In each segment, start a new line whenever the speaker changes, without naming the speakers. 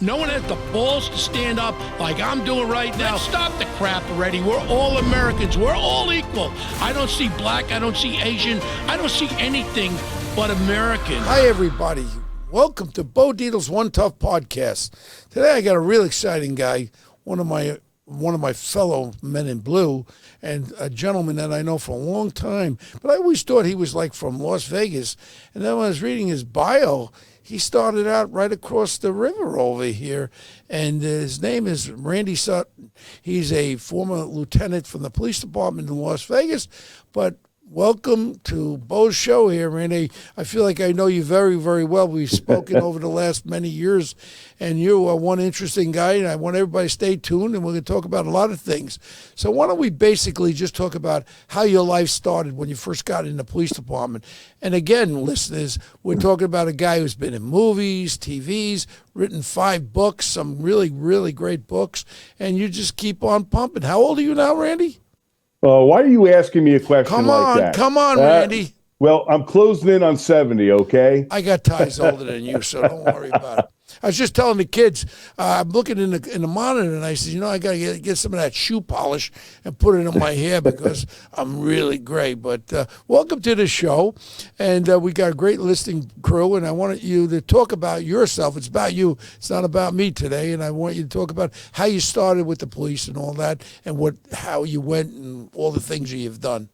No one has the balls to stand up like I'm doing right now. Stop the crap already. We're all Americans. We're all equal. I don't see black. I don't see Asian. I don't see anything but American.
Hi, everybody. Welcome to Bo Dietl's One Tough Podcast. Today I got a real exciting guy, one of my fellow men in blue, and a gentleman that I know for a long time. But I always thought he was like from Las Vegas. And then when I was reading his bio, he started out right across the river over here, and his name is Randy Sutton. He's a former lieutenant from the police department in Las Vegas, but welcome to Bo's show here, Randy. I feel like I know you very, very well. We've spoken over the last many years, and you are one interesting guy, and I want everybody to stay tuned, and we're going to talk about a lot of things. So why don't we basically just talk about how your life started when you first got in the police department. And again, listeners, we're talking about a guy who's been in movies, TVs, written 5 books, some really, really great books, and you just keep on pumping. How old are you now, Randy?
Why are you asking me a question like that?
Come on, Randy.
Well, I'm closing in on 70, okay?
I got ties older than you, so don't worry about it. I was just telling the kids, I'm looking in the monitor, and I said, I got to get some of that shoe polish and put it in my hair because I'm really gray. But welcome to the show, and we got a great listening crew, and I wanted you to talk about yourself. It's about you. It's not about me today, and I want you to talk about how you started with the police and all that, and how you went and all the things that you've done.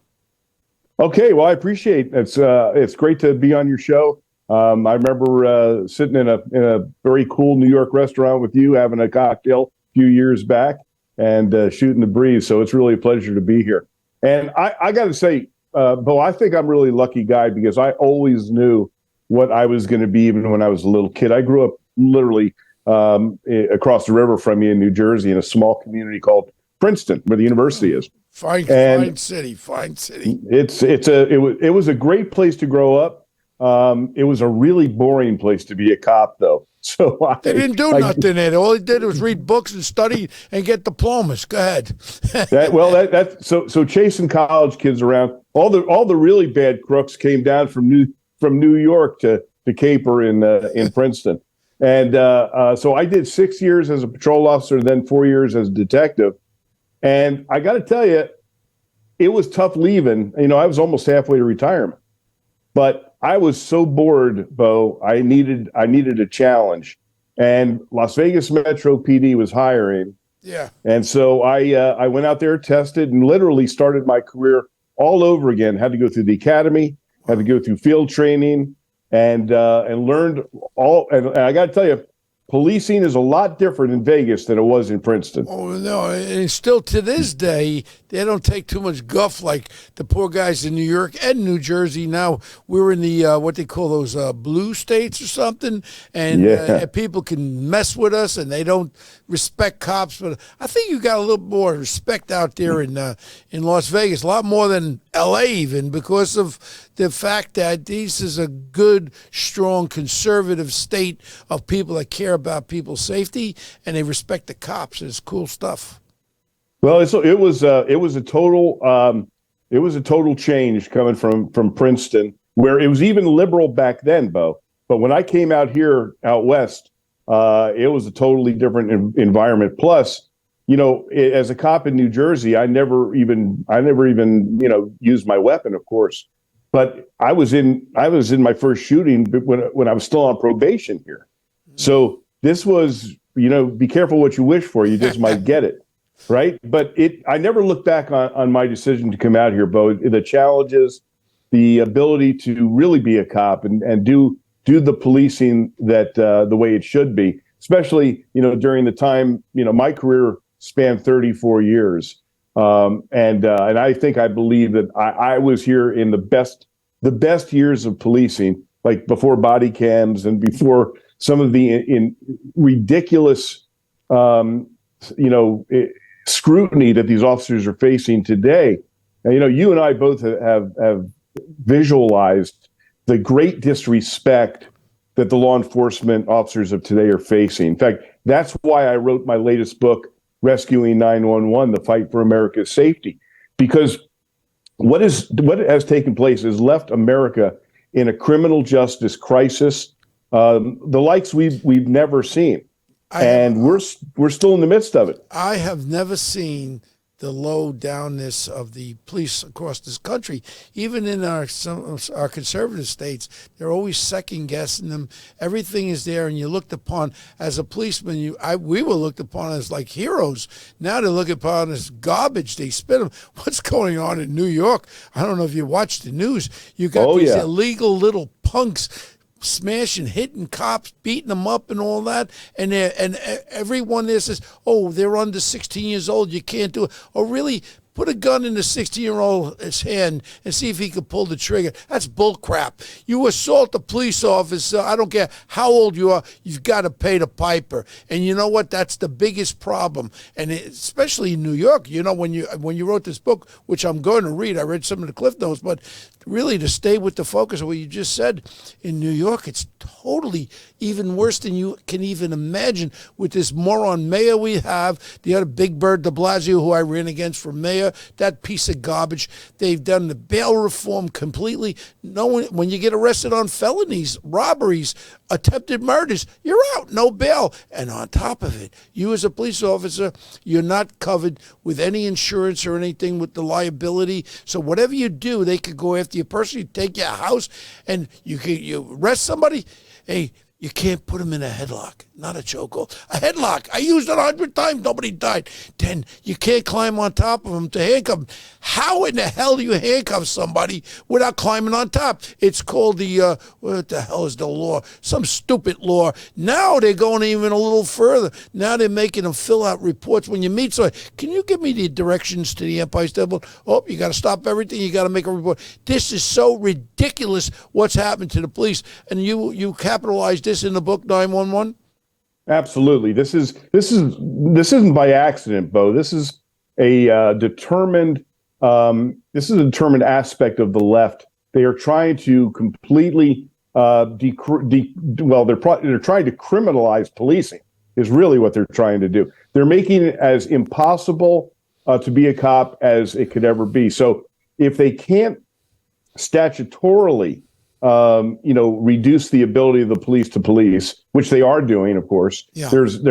Okay, well, I appreciate it. It's great to be on your show. I remember sitting in a very cool New York restaurant with you, having a cocktail a few years back, and shooting the breeze. So it's really a pleasure to be here. And I got to say, Bo, I think I'm a really lucky guy because I always knew what I was going to be even when I was a little kid. I grew up literally across the river from you in New Jersey in a small community called Princeton, where the university is.
Fine city.
It was a great place to grow up. It was a really boring place to be a cop, though. So
they didn't do nothing there. All they did was read books and study and get diplomas. Go ahead.
So chasing college kids around. All the really bad crooks came down from New York to caper in Princeton, and so I did 6 years as a patrol officer, then 4 years as a detective. And I got to tell you, it was tough leaving. I was almost halfway to retirement, but I was so bored, Bo. I needed a challenge, and Las Vegas Metro PD was hiring.
Yeah.
And so I went out there, tested, and literally started my career all over again. Had to go through the academy, had to go through field training, and learned all. And I got to tell you, policing is a lot different in Vegas than it was in Princeton.
Oh, no. And still to this day, they don't take too much guff like the poor guys in New York and New Jersey. Now we're in the, what they call those blue states or something, and people can mess with us and they don't respect cops. But I think you got a little more respect out there in Las Vegas, a lot more than L.A. even, because of the fact that this is a good, strong, conservative state of people that care about people's safety and they respect the cops. It's cool stuff.
Well, it was a total change coming from Princeton, where it was even liberal back then, Bo. But when I came out here out west, it was a totally different environment. Plus, as a cop in New Jersey, I never even used my weapon, of course. But I was in my first shooting when I was still on probation here. So this was, be careful what you wish for. You just might get it. Right. But I never looked back on my decision to come out here, Bo. The challenges, the ability to really be a cop and do the policing that the way it should be, especially, during the time, my career spanned 34 years. And I believe that I was here in the best years of policing, like before body cams and before some of the in ridiculous, scrutiny that these officers are facing today. And, you and I both have visualized the great disrespect that the law enforcement officers of today are facing. In fact, that's why I wrote my latest book, Rescuing 911, The Fight for America's Safety, because what has taken place has left America in a criminal justice crisis, the likes we've never seen. and we're still in the midst of it.
I have never seen the low downness of the police across this country. Even in our conservative states, they're always second guessing them. Everything is there, and you're looked upon as a policeman. We were looked upon as like heroes. Now they're looked upon as garbage. They spit them. What's going on in New York? I don't know if you watch the news. You got these illegal little punks smashing, hitting cops, beating them up and all that. And everyone there says, oh, they're under 16 years old. You can't do it. Oh, really? Put a gun in the 16-year-old's hand and see if he can pull the trigger. That's bull crap. You assault a police officer, I don't care how old you are, you've got to pay the piper. And you know what? That's the biggest problem. And especially in New York, you know, when you wrote this book, which I'm going to read, I read some of the Cliff Notes, but really to stay with the focus of what you just said, in New York, it's totally even worse than you can even imagine with this moron mayor we have, the other Big Bird de Blasio, who I ran against for mayor, that piece of garbage. They've done the bail reform completely. No one, when you get arrested on felonies, robberies, attempted murders, you're out, no bail. And on top of it, you as a police officer, you're not covered with any insurance or anything with the liability. So whatever you do, they could go after you personally, take your house, and you arrest somebody. Hey, you can't put them in a headlock, not a chokehold. A headlock, I used it 100 times, nobody died. Then you can't climb on top of them to handcuff them. How in the hell do you handcuff somebody without climbing on top? It's called the, what the hell is the law? Some stupid law. Now they're going even a little further. Now they're making them fill out reports when you meet somebody. Can you give me the directions to the Empire State Building? Oh, you got to stop everything. You got to make a report. This is so ridiculous what's happened to the police. And you capitalized this in the book 911?
Absolutely. This isn't by accident, Bo. This is a determined aspect of the left. They are trying to completely they're trying to criminalize policing is really what they're trying to do. They're making it as impossible to be a cop as it could ever be. So if they can't statutorily reduce the ability of the police to police, which they are doing, of course. Yeah. There's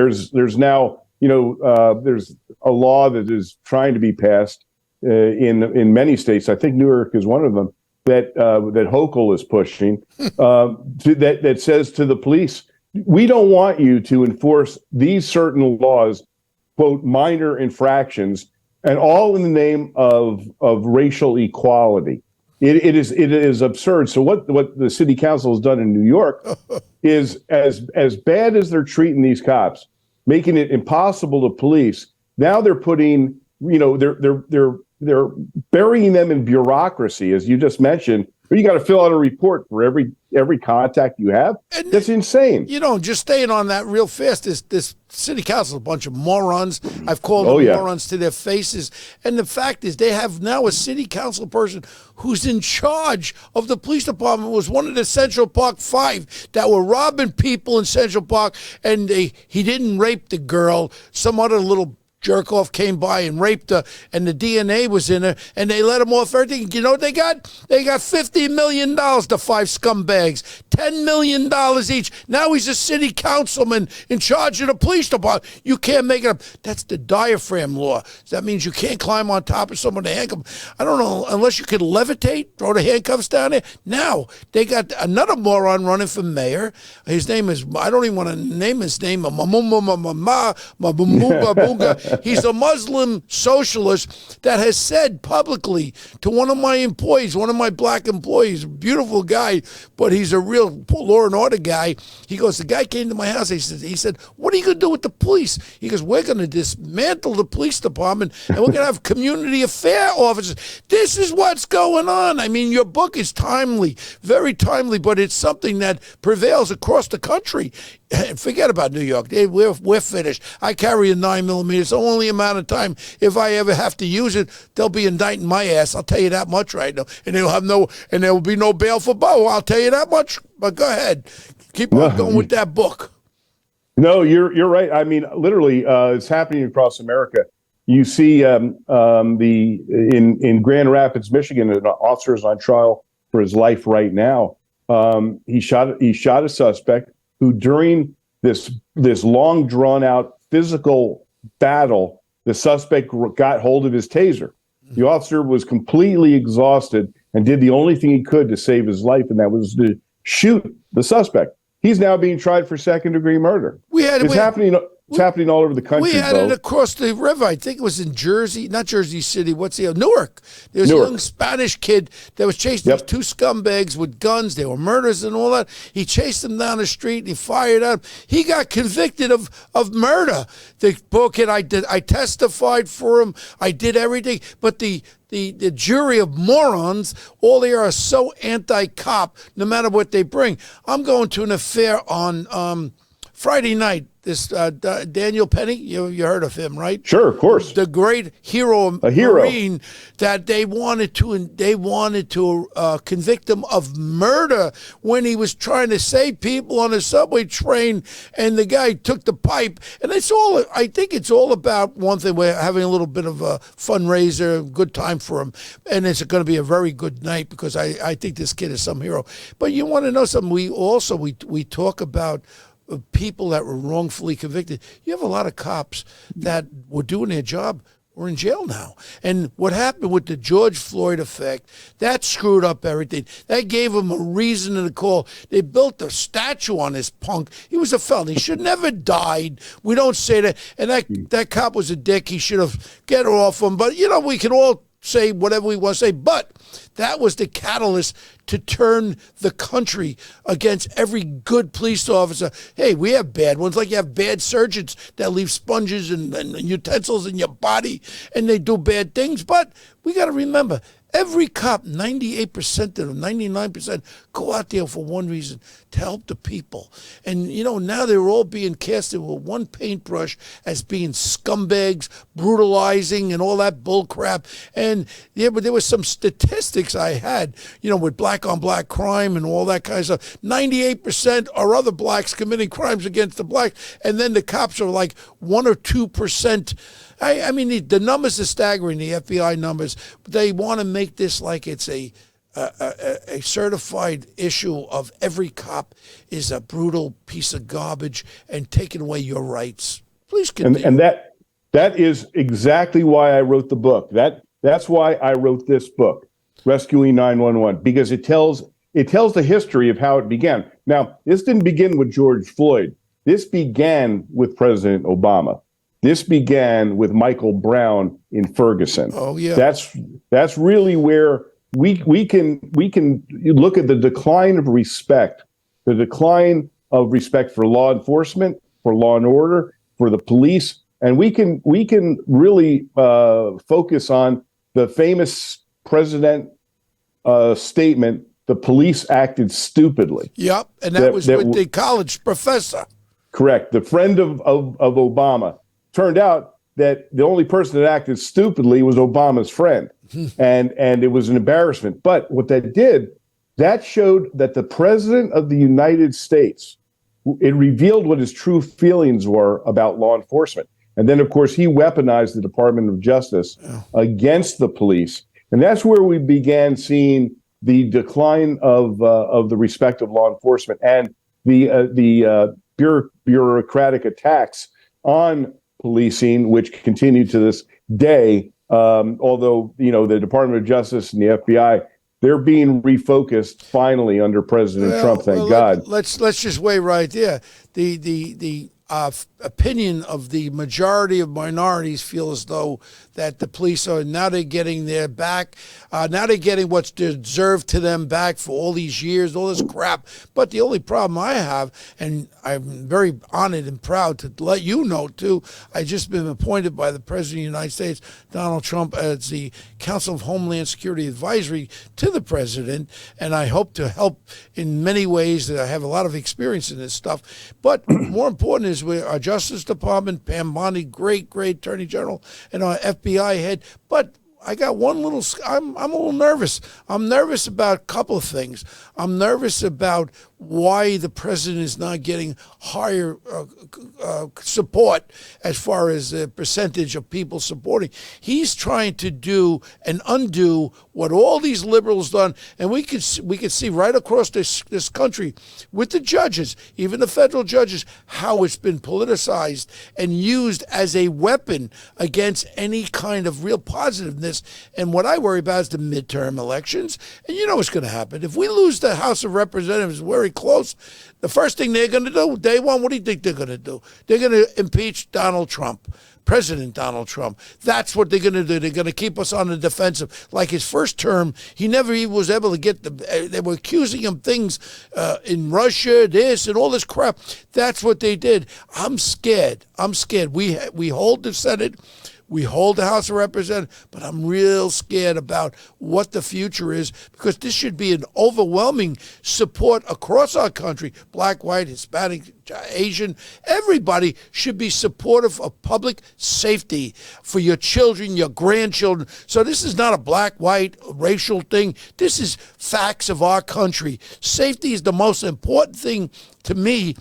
now, there's a law that is trying to be passed in many states. I think New York is one of them that Hochul is pushing that says to the police, we don't want you to enforce these certain laws, quote, minor infractions, and all in the name of racial equality. It is absurd. So what the city council has done in New York is as bad as they're treating these cops, making it impossible to police. Now they're putting, they're burying them in bureaucracy, as you just mentioned. You got to fill out a report for every contact you have. And that's insane.
Just staying on that real fast, this city council is a bunch of morons. I've called them morons to their faces. And the fact is, they have now a city council person who's in charge of the police department, was one of the Central Park Five that were robbing people in Central Park, and he didn't rape the girl. Some other little jerk off came by and raped her, and the DNA was in her, and they let him off everything. You know what they got? They got $50 million, the five scumbags. $10 million each. Now he's a city councilman in charge of the police department. You can't make it up. That's the diaphragm law. That means you can't climb on top of someone to handcuff. I don't know, unless you could levitate, throw the handcuffs down there. Now they got another moron running for mayor. His name is, I don't even want to name his name. He's a Muslim socialist that has said publicly to one of my employees, one of my black employees, beautiful guy, but he's a real law and order guy. He goes, the guy came to my house. He said, what are you going to do with the police? He goes, we're going to dismantle the police department and we're going to have community affair officers. This is what's going on. I mean, your book is timely, very timely, but it's something that prevails across the country. Forget about New York. We're finished. I carry a 9mm. It's the only amount of time. If I ever have to use it, they'll be indicting my ass. I'll tell you that much right now. And there will be no bail for Bo. I'll tell you that much. But go ahead, keep on going with that book.
No, you're right. I mean, literally, it's happening across America. You see, in Grand Rapids, Michigan, an officer is on trial for his life right now. He shot a suspect who, during this this long drawn out physical battle. The suspect got hold of his taser. The officer was completely exhausted and did the only thing he could to save his life, and that was to shoot the suspect. He's now being tried for second-degree murder. It's happening all over the country.
We had it across the river. I think it was in Jersey, not Jersey City. What's the Newark? There was a young Spanish kid that was chasing these two scumbags with guns. They were murderers and all that. He chased them down the street and he fired at them. He got convicted of murder. The poor kid, I testified for him. I did everything, but the jury of morons, all they are so anti-cop, no matter what they bring. I'm going to an affair on Friday night. This Daniel Penny, you heard of him, right?
Sure, of course.
The great hero, Marine, that they wanted to convict him of murder when he was trying to save people on a subway train, and the guy took the pipe. And it's all. I think it's all about one thing. We're having a little bit of a fundraiser, good time for him, and it's going to be a very good night because I think this kid is some hero. But you want to know something? We talk about people that were wrongfully convicted. You have a lot of cops that were doing their job are in jail now. And what happened with the George Floyd effect, that screwed up everything. That gave him a reason to call. They built a statue on this punk. He was a felon. He should never died. We don't say that. And that cop was a dick. He should have get off him. But, we can all say whatever we want to say. But that was the catalyst to turn the country against every good police officer. Hey, we have bad ones, like you have bad surgeons that leave sponges and utensils in your body, and they do bad things. But we got to remember, every cop, 98% of them, 99%, go out there for one reason, to help the people. And, now they're all being casted with one paintbrush as being scumbags, brutalizing, and all that bull crap. And, but there was some statistics I had, with black-on-black crime and all that kind of stuff. 98% are other blacks committing crimes against the blacks, and then the cops are like 1 or 2%. I mean, the numbers are staggering, the FBI numbers. They want to make this like it's a certified issue of every cop is a brutal piece of garbage and taking away your rights. Please continue.
And that is exactly why I wrote the book. That's why I wrote this book, Rescuing 911, because it tells the history of how it began. Now, this didn't begin with George Floyd. This began with President Obama. This began with Michael Brown in Ferguson.
Oh yeah,
that's really where we can look at the decline of respect for law enforcement, for law and order, for the police, and we can really focus on the famous president statement: "The police acted stupidly."
Yep, and that was with the college professor.
Correct, the friend of Obama. Turned out that the only person that acted stupidly was Obama's friend, and it was an embarrassment. But what that did, that showed that the president of the United States, it revealed what his true feelings were about law enforcement. And then, of course, he weaponized the Department of Justice against the police. And that's where we began seeing the decline of the respect of law enforcement and the bureaucratic attacks on policing, which continue to this day. Although, the Department of Justice and the FBI, they're being refocused finally under President Trump. Thank God.
Let's just wait right there. The opinion of the majority of minorities feel as though that the police are now they're getting their back. Now they're getting what's deserved to them back for all these years, all this crap. But the only problem I have, and I'm very honored and proud to let you know too, I just been appointed by the President of the United States, Donald Trump, as the Council of Homeland Security Advisory to the President, and I hope to help in many ways. That I have a lot of experience in this stuff. But more important is our Justice Department, Pam Bondi, great Attorney General, and our FBI head. But I got one I'm a little nervous. I'm nervous about a couple of things. I'm nervous about why the president is not getting higher support as far as the percentage of people supporting. He's trying to do and undo what all these liberals done, and we could see right across this country with the judges, even the federal judges, how it's been politicized and used as a weapon against any kind of real positiveness. And what I worry about is the midterm elections. And you know what's going to happen. If we lose the House of Representatives very close, the first thing they're going to do, day one, what do you think they're going to do? They're going to impeach Donald Trump. President Donald Trump. That's what they're going to do. They're going to keep us on the defensive. Like his first term, he never even was able to get they were accusing him things in Russia, this and all this crap. That's what they did. I'm scared. We hold the Senate. We hold the House of Representatives, but I'm real scared about what the future is, because this should be an overwhelming support across our country. Black, white, Hispanic, Asian, everybody should be supportive of public safety for your children, your grandchildren. So this is not a black, white, racial thing. This is facts of our country. Safety is the most important thing to me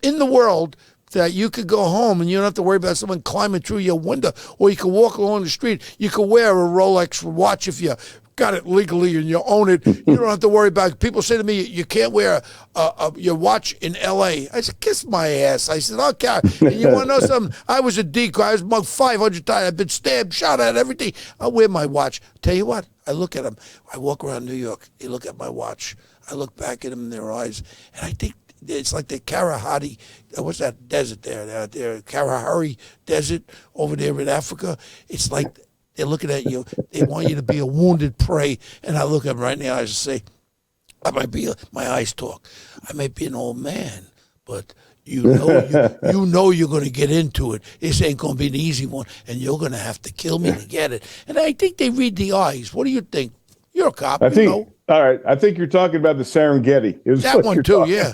in the world, that you could go home and you don't have to worry about someone climbing through your window, or you could walk along the street. You could wear a Rolex watch if you got it legally and you own it. You don't have to worry about it. People say to me, you can't wear your watch in L.A. I said, kiss my ass. I said, okay. And you want to know something? I was a decoy. I was mugged 500 times. I've been stabbed, shot at, everything. I'll wear my watch. Tell you what, I look at them. I walk around New York. They look at my watch. I look back at them in their eyes, and I think it's like the Kalahari, what's that desert there? Kalahari Desert over there in Africa. It's like they're looking at you. They want you to be a wounded prey. And I look at them right in the eyes and say, my eyes talk. I might be an old man, but you know you're going to get into it. This ain't going to be an easy one, and you're going to have to kill me to get it. And I think they read the eyes. What do you think? You're a cop.
I think. All right, I think you're talking about the Serengeti.
That one too, yeah.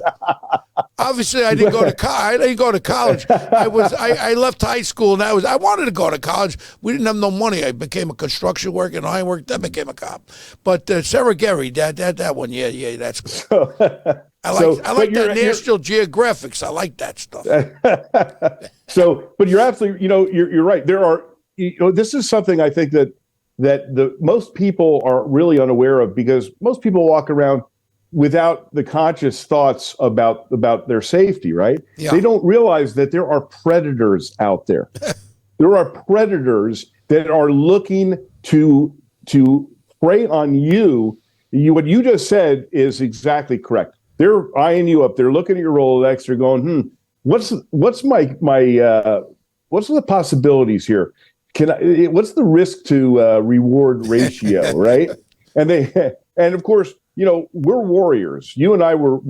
Obviously, I didn't go to college. I left high school, and I wanted to go to college. We didn't have no money. I became a construction worker, and I worked. Then became a cop. But Serengeti, that one, yeah, that's good. I like that National Geographics. I like that stuff.
But you're absolutely, you're right. There are, this is something I think that the most people are really unaware of, because most people walk around without the conscious thoughts about their safety, right? Yeah. They don't realize that there are predators out there. There are predators that are looking to prey on you. What you just said is exactly correct. They're eyeing you up. They're looking at your Rolodex. They're going, what's the possibilities here? What's the risk to reward ratio, right? And of course, we're warriors. You and I were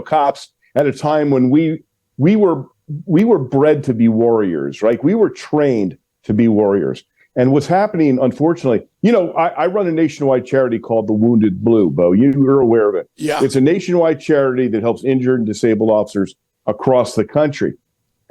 cops at a time when we were bred to be warriors, right? We were trained to be warriors. And what's happening, unfortunately, I run a nationwide charity called the Wounded Blue, Bo. You're aware of it.
Yeah.
It's a nationwide charity that helps injured and disabled officers across the country.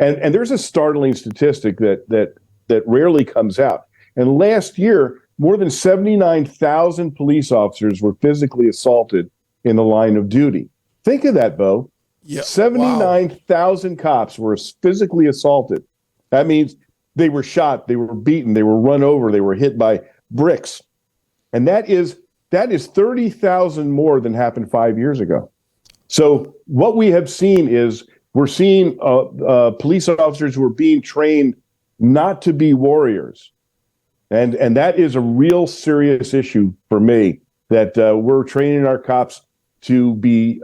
And there's a startling statistic that rarely comes out. And last year, more than 79,000 police officers were physically assaulted in the line of duty. Think of that, Bo.
Yeah.
79,000 cops were physically assaulted. That means they were shot, they were beaten, they were run over, they were hit by bricks. And that is 30,000 more than happened 5 years ago. So what we have seen is we're seeing police officers who are being trained not to be warriors. And that is a real serious issue for me, that we're training our cops to be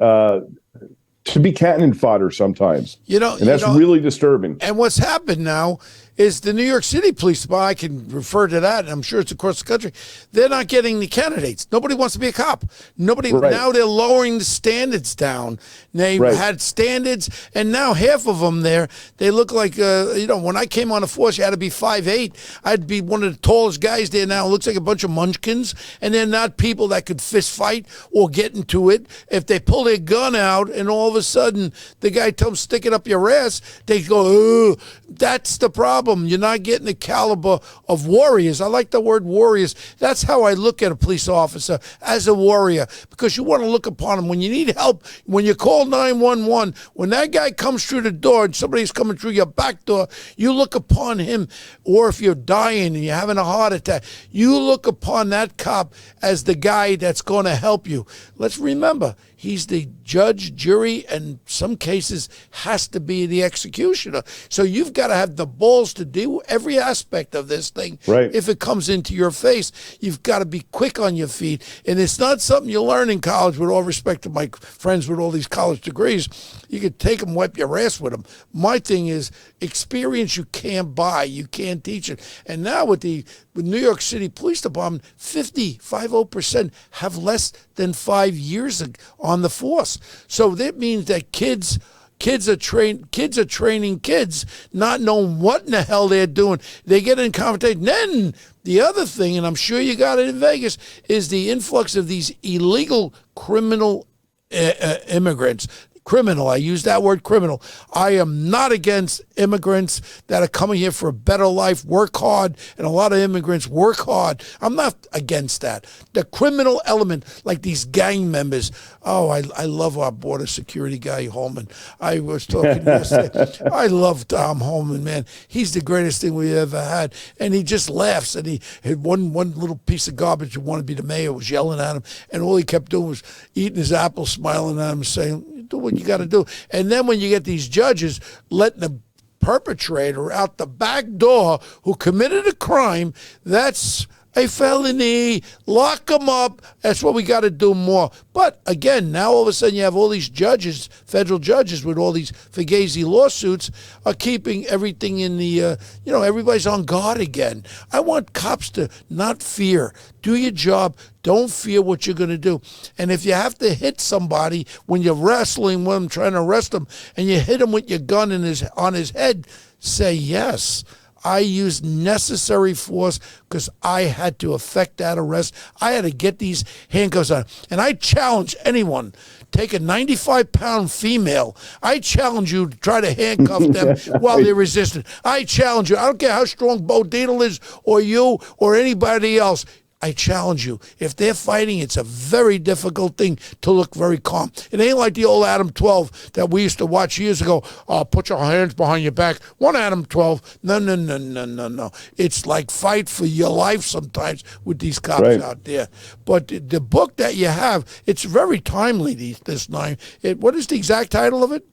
cannon fodder sometimes. And that's really disturbing.
And what's happened now is the New York City Police Department, I can refer to that, and I'm sure it's across the country, they're not getting the candidates. Nobody wants to be a cop. Nobody. Right. Now they're lowering the standards down. They had standards, and now half of them they look like, when I came on the force, you had to be 5'8". I'd be one of the tallest guys there now. It looks like a bunch of munchkins, and they're not people that could fist fight or get into it. If they pull their gun out and all of a sudden the guy tells them, stick it up your ass, they go, oh, that's the problem. them, you're not getting the caliber of warriors. I like the word warriors. That's how I look at a police officer, as a warrior, because you want to look upon them when you need help, when you call 911, when that guy comes through the door and somebody's coming through your back door, you look upon him, or if you're dying and you're having a heart attack, you look upon that cop as the guy that's going to help you. Let's remember, he's the judge, jury, and in some cases has to be the executioner. So you've got to have the balls to do every aspect of this thing.
Right.
If it comes into your face, you've got to be quick on your feet. And it's not something you learn in college, with all respect to my friends with all these college degrees. You could take them, wipe your ass with them. My thing is, experience you can't buy. You can't teach it. And now with New York City Police Department, 50% have less than 5 years on the force. So that means that kids are training kids, not knowing what in the hell they're doing. They get in conversation. Then the other thing, and I'm sure you got it in Vegas, is the influx of these illegal criminal immigrants. Criminal. I use that word, criminal. I am not against immigrants that are coming here for a better life, work hard, and a lot of immigrants work hard. I'm not against that. The criminal element, like these gang members. Oh, I love our border security guy, Holman. I was talking yesterday. I love Tom Holman, man. He's the greatest thing we ever had. And he just laughs. And he had one little piece of garbage who wanted to be the mayor was yelling at him. And all he kept doing was eating his apple, smiling at him, saying, do what you got to do. And then when you get these judges letting the perpetrator out the back door who committed a crime, that's a felony. Lock them up. That's what we got to do more. But again, now all of a sudden you have all these judges, federal judges with all these Fugazi lawsuits are keeping everything in the, everybody's on guard again. I want cops to not fear. Do your job. Don't fear what you're going to do. And if you have to hit somebody when you're wrestling with them, trying to arrest them, and you hit him with your gun on his head, say yes. I used necessary force because I had to effect that arrest. I had to get these handcuffs on. And I challenge anyone, take a 95-pound female. I challenge you to try to handcuff them while they're resistant. I challenge you. I don't care how strong Bo Dietl is or you or anybody else. I challenge you. If they're fighting, it's a very difficult thing to look very calm. It ain't like the old Adam 12 that we used to watch years ago. Put your hands behind your back. One Adam 12. No. It's like fight for your life sometimes with these cops out there. But the book that you have, it's very timely, this nine. What is the exact title of it?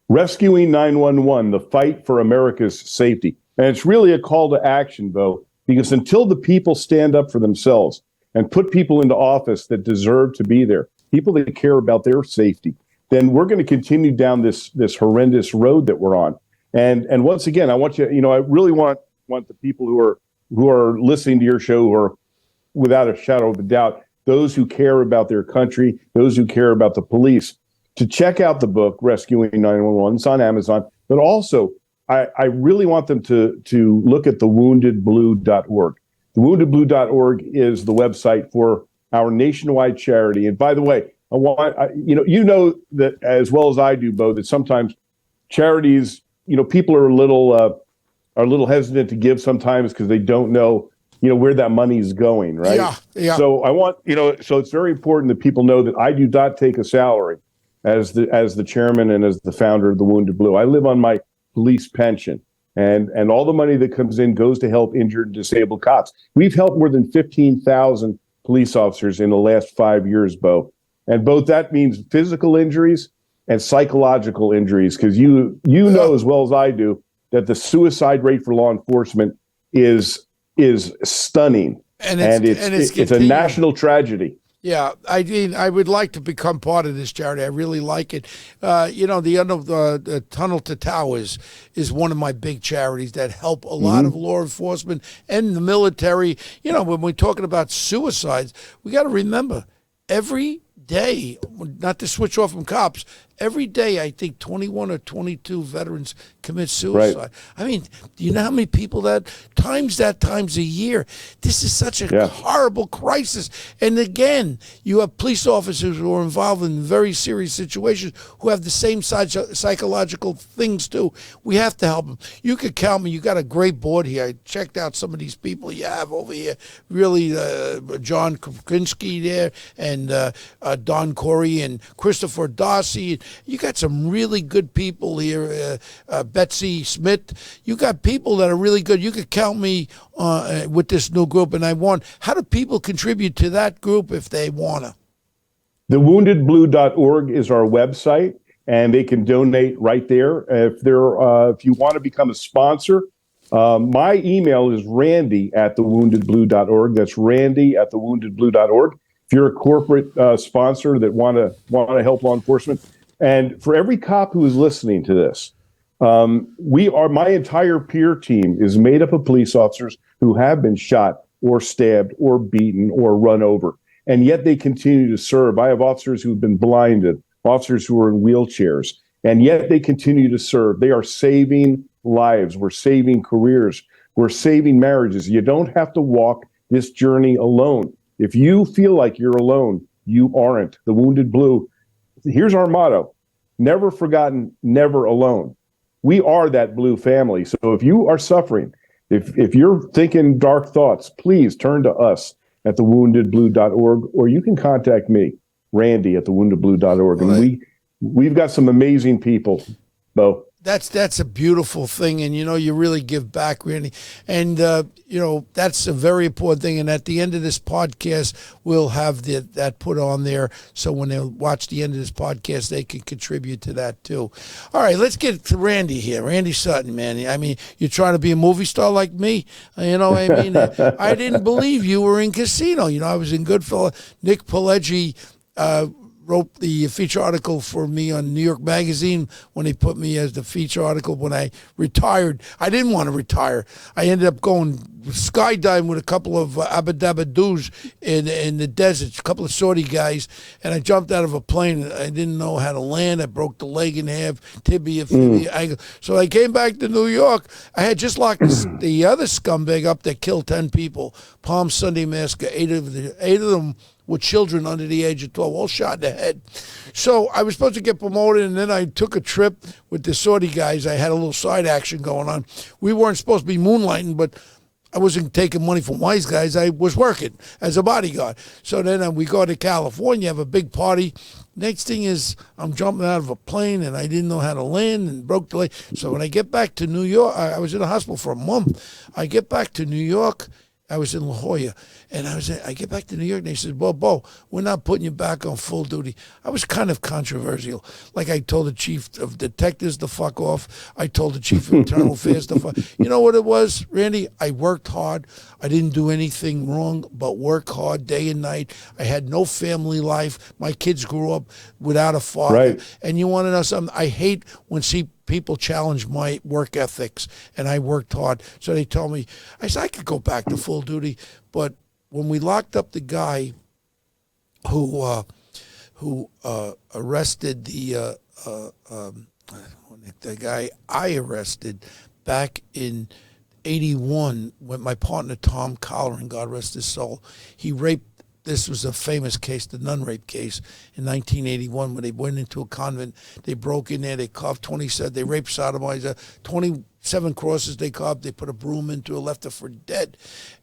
Rescuing 911, The Fight for America's Safety. And it's really a call to action, though. Because until the people stand up for themselves and put people into office that deserve to be there, people that care about their safety, then we're going to continue down this horrendous road that we're on. And once again, I want you, I really want the people who are listening to your show, who are without a shadow of a doubt, those who care about their country, those who care about the police, to check out the book, Rescuing 911. It's on Amazon, but also I really want them to look at thewoundedblue.org. Thewoundedblue.org is the website for our nationwide charity. And by the way, you know that as well as I do, Bo, that sometimes charities, people are a little hesitant to give sometimes because they don't know, where that money is going, right?
Yeah.
So I want, so it's very important that people know that I do not take a salary as the chairman and as the founder of the Wounded Blue. I live on my police pension, and all the money that comes in goes to help injured and disabled cops. We've helped more than 15,000 police officers in the last 5 years, Bo. And both that means physical injuries and psychological injuries, because you know as well as I do that the suicide rate for law enforcement is stunning, and it's a national tragedy.
Yeah, I would like to become part of this charity. I really like it. The end of the Tunnel to Towers is one of my big charities that help a lot of law enforcement and the military. When we're talking about suicides, we got to remember every day, not to switch off from cops, every day, I think 21 or 22 veterans commit suicide.
Right.
I mean, do you know how many people times a year? This is such a horrible crisis. And again, you have police officers who are involved in very serious situations who have the same psychological things too. We have to help them. You could count me. You got a great board here. I checked out some of these people you have over here. Really, John Kropinski there, and Don Corey and Christopher Darcy. You got some really good people here. Betsy Smith. You got people that are really good. You could count me with this new group, and how do people contribute to that group if they want to?
TheWoundedBlue.org is our website, and they can donate right there. If you want to become a sponsor, my email is randy@thewoundedblue.org. That's randy@thewoundedblue.org. If you're a corporate sponsor that want to help law enforcement, and for every cop who is listening to this, my entire peer team is made up of police officers who have been shot or stabbed or beaten or run over, and yet they continue to serve. I have officers who've been blinded, officers who are in wheelchairs, and yet they continue to serve. They are saving lives. We're saving careers. We're saving marriages. You don't have to walk this journey alone. If you feel like you're alone, you aren't. The Wounded Blue, here's our motto: never forgotten, never alone. We are that blue family. So if you are suffering, if you're thinking dark thoughts, please turn to us at thewoundedblue.org, or you can contact me, Randy, at thewoundedblue.org. And we've got some amazing people, Bo.
That's a beautiful thing, and you really give back, Randy, and that's a very important thing. And at the end of this podcast, we'll have that put on there, so when they watch the end of this podcast, they can contribute to that too. All right, let's get to Randy here, Randy Sutton, man. I mean, you're trying to be a movie star like me, I mean, I didn't believe you were in Casino. I was in Goodfellas. Nick Pileggi wrote the feature article for me on New York Magazine when they put me as the feature article when I retired. I didn't want to retire. I ended up going skydiving with a couple of abadabadoo's in the desert, a couple of Saudi guys, and I jumped out of a plane. I didn't know how to land. I broke the leg in half, tibia, fibia, ankle. So I came back to New York. I had just locked the other scumbag up that killed 10 people. Palm Sunday massacre, eight of them with children under the age of 12, all shot in the head. So I was supposed to get promoted, and then I took a trip with the Saudi guys. I had a little side action going on. We weren't supposed to be moonlighting, but I wasn't taking money from wise guys. I was working as a bodyguard. So then we go to California, have a big party. Next thing is I'm jumping out of a plane, and I didn't know how to land and broke the leg. So when I get back to New York, I was in the hospital for a month. I get back to New York. I was in La Jolla, and I get back to New York, and they said, well, Bo, we're not putting you back on full duty. I was kind of controversial. Like I told the chief of detectives to fuck off. I told the chief of internal affairs to fuck. You know what it was, Randy? I worked hard. I didn't do anything wrong but work hard day and night. I had no family life. My kids grew up without a father.
Right.
And you want to know something? I hate when people challenge my work ethics, and I worked hard. So they told me, I said, I could go back to full duty. But when we locked up the guy who arrested the guy I arrested back in 81, when my partner Tom Colleran, God rest his soul, he raped. This was a famous case, the nun rape case in 1981, when they went into a convent. They broke in there, they carved 27, they raped, sodomized, 27 crosses they carved, they put a broom into her, left her for dead.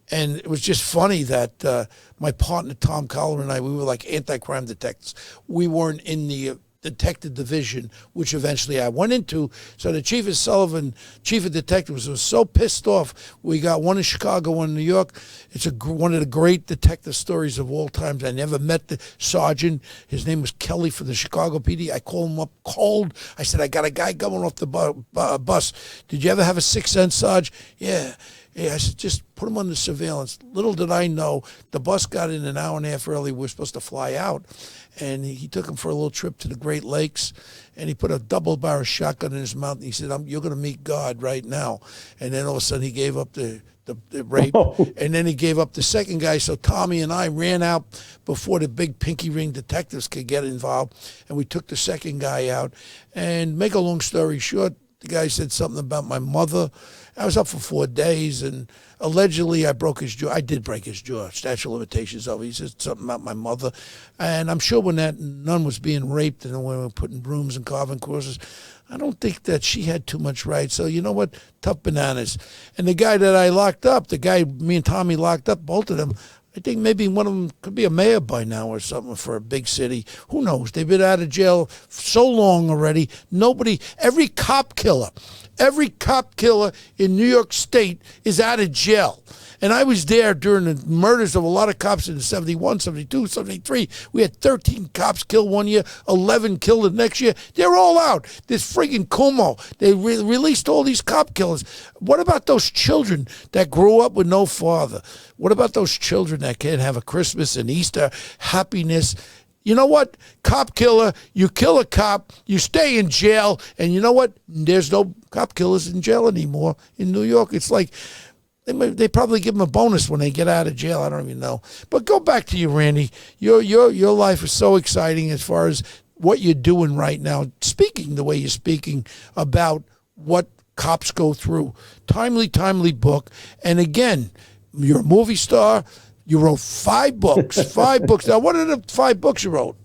And it was just funny that my partner Tom Colleran and I, we were like anti-crime detectives. We weren't in the detective division, which eventually I went into. So the chief of detectives, was so pissed off. We got one in Chicago, one in New York. It's one of the great detective stories of all times. I never met the sergeant. His name was Kelly for the Chicago PD. I called him up cold. I said, I got a guy coming off the bus. Did you ever have a sixth sense, Sarge? Yeah. I said, just put him under surveillance. Little did I know, the bus got in an hour and a half early. We were supposed to fly out. And he took him for a little trip to the Great Lakes, and he put a double-barrel shotgun in his mouth, and he said, you're going to meet God right now. And then all of a sudden he gave up the the rape, and then he gave up the second guy. So Tommy and I ran out before the big pinky ring detectives could get involved, and we took the second guy out. And make a long story short, the guy said something about my mother. I was up for 4 days, and allegedly I broke his jaw. I did break his jaw. Statute of limitations over. He said something about my mother. And I'm sure when that nun was being raped and when we were putting brooms and carving crosses, I don't think that she had too much right. So you know what? Tough bananas. And the guy that I locked up, the guy me and Tommy locked up, both of them, I think maybe one of them could be a mayor by now or something for a big city. Who knows? They've been out of jail so long already. Every cop killer in New York State is out of jail. And I was there during the murders of a lot of cops in 71, 72, 73. We had 13 cops killed one year, 11 killed the next year. They're all out. This friggin' Cuomo, they released all these cop killers. What about those children that grew up with no father? What about those children that can't have a Christmas and Easter happiness? You know what? Cop killer, you kill a cop, you stay in jail, and you know what? There's no cop killers in jail anymore in New York. It's like they probably give them a bonus when they get out of jail. I don't even know. But go back to you, Randy. Your life is so exciting as far as what you're doing right now, speaking the way you're speaking about what cops go through. Timely book. And again, you're a movie star. You wrote 5 books. 5 books. Now, what are the 5 books you wrote?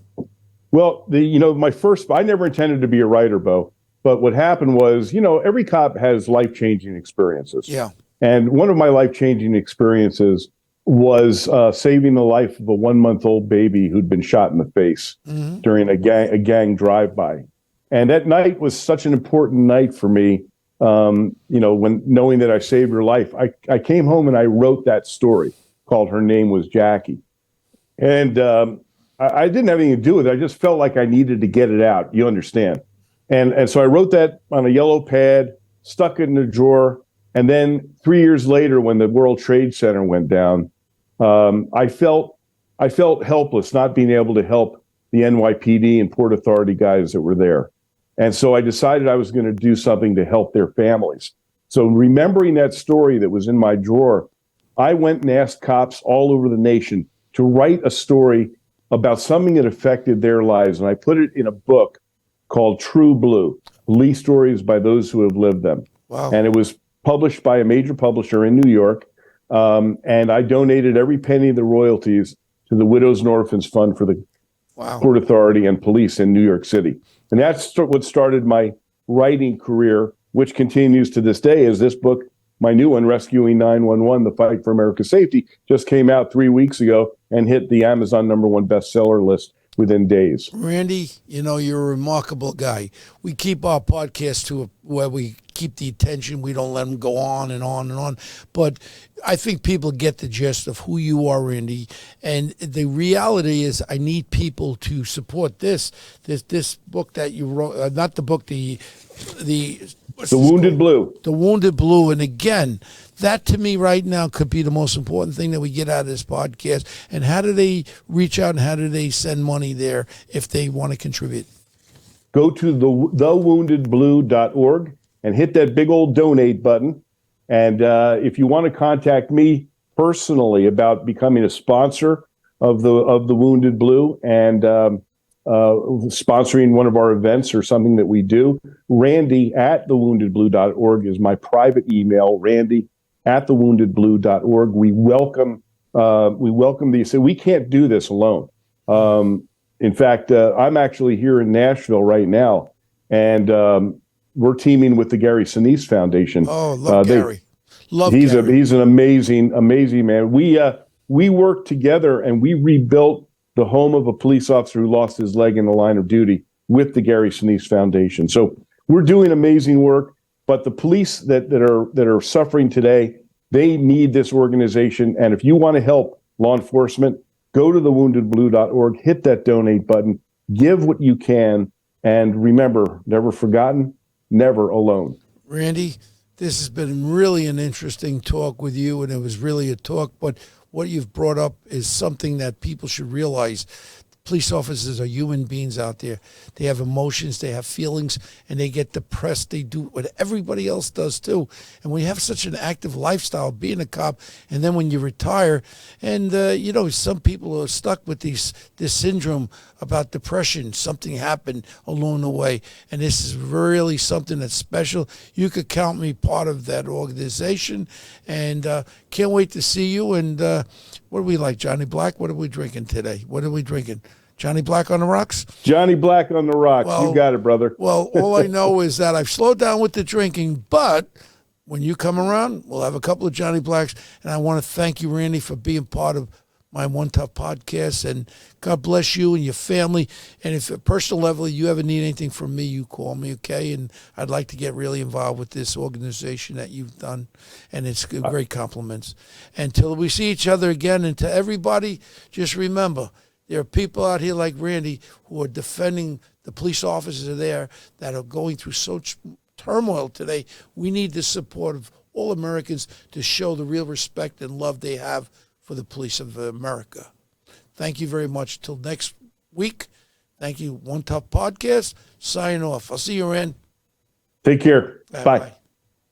Well, my first, I never intended to be a writer, Bo. But what happened was, every cop has life-changing experiences.
Yeah.
And one of my life-changing experiences was saving the life of a 1-month-old baby who'd been shot in the face during a gang drive-by. And that night was such an important night for me. When knowing that I saved her life, I came home and I wrote that story called Her Name Was Jackie. And I didn't have anything to do with it. I just felt like I needed to get it out. You understand? And so I wrote that on a yellow pad, stuck it in a drawer. And then 3 years later, when the World Trade Center went down, I felt helpless, not being able to help the NYPD and Port Authority guys that were there. And so I decided I was going to do something to help their families. So remembering that story that was in my drawer, I went and asked cops all over the nation to write a story about something that affected their lives. And I put it in a book called True Blue, Police Stories by Those Who Have Lived Them.
Wow.
And it was published by a major publisher in New York. And I donated every penny of the royalties to the Widows and Orphans Fund for the Port Authority and police in New York City. And that's what started my writing career, which continues to this day, as this book, my new one, Rescuing 911, The Fight for America's Safety, just came out 3 weeks ago and hit the Amazon #1 bestseller list within days.
Randy, you're a remarkable guy. We keep our podcast to where we keep the attention. We don't let them go on and on and on. But I think people get the gist of who you are, Randy. And the reality is I need people to support this book that you wrote, not the book, the
Wounded Blue.
The Wounded Blue. And again, that to me right now could be the most important thing that we get out of this podcast. And how do they reach out and how do they send money there if they want to contribute?
Go to thewoundedblue.org and hit that big old donate button. And if you want to contact me personally about becoming a sponsor of the Wounded Blue and sponsoring one of our events or something that we do, Randy at thewoundedblue.org is my private email, Randy at thewoundedblue.org. We welcome these. So we can't do this alone. In fact, I'm actually here in Nashville right now, and we're teaming with the Gary Sinise Foundation.
Oh, love Gary.
He's an amazing man. We worked together and we rebuilt the home of a police officer who lost his leg in the line of duty with the Gary Sinise Foundation. So we're doing amazing work, but the police that are suffering today, they need this organization. And if you want to help law enforcement, go to thewoundedblue.org, hit that donate button, give what you can, and remember, never forgotten, never alone.
Randy, this has been really an interesting talk with you, and it was really a talk, but what you've brought up is something that people should realize. police officers are human beings out there. They have emotions, they have feelings, and they get depressed. They do what everybody else does too. And when you have such an active lifestyle, being a cop, and then when you retire, and some people are stuck with this syndrome about depression. Something happened along the way, and this is really something that's special. You could count me part of that organization, and can't wait to see you. And what do we like, Johnny Black? What are we drinking today? What are we drinking? Johnny Black on the rocks?
Johnny Black on the rocks. Well, you got it, brother.
Well, all I know is that I've slowed down with the drinking, but when you come around, we'll have a couple of Johnny Blacks. And I want to thank you, Randy, for being part of my One Tough podcast. And God bless you and your family. And if at personal level you ever need anything from me, you call me, okay? And I'd like to get really involved with this organization that you've done. And it's great compliments. Until we see each other again, and to everybody, just remember, there are people out here like Randy who are defending the police officers there that are going through such turmoil today. We need the support of all Americans to show the real respect and love they have for the police of America. Thank you very much. Till next week, thank you. One Tough Podcast, sign off. I'll see you, Rand.
Take care. Bye.
Bye.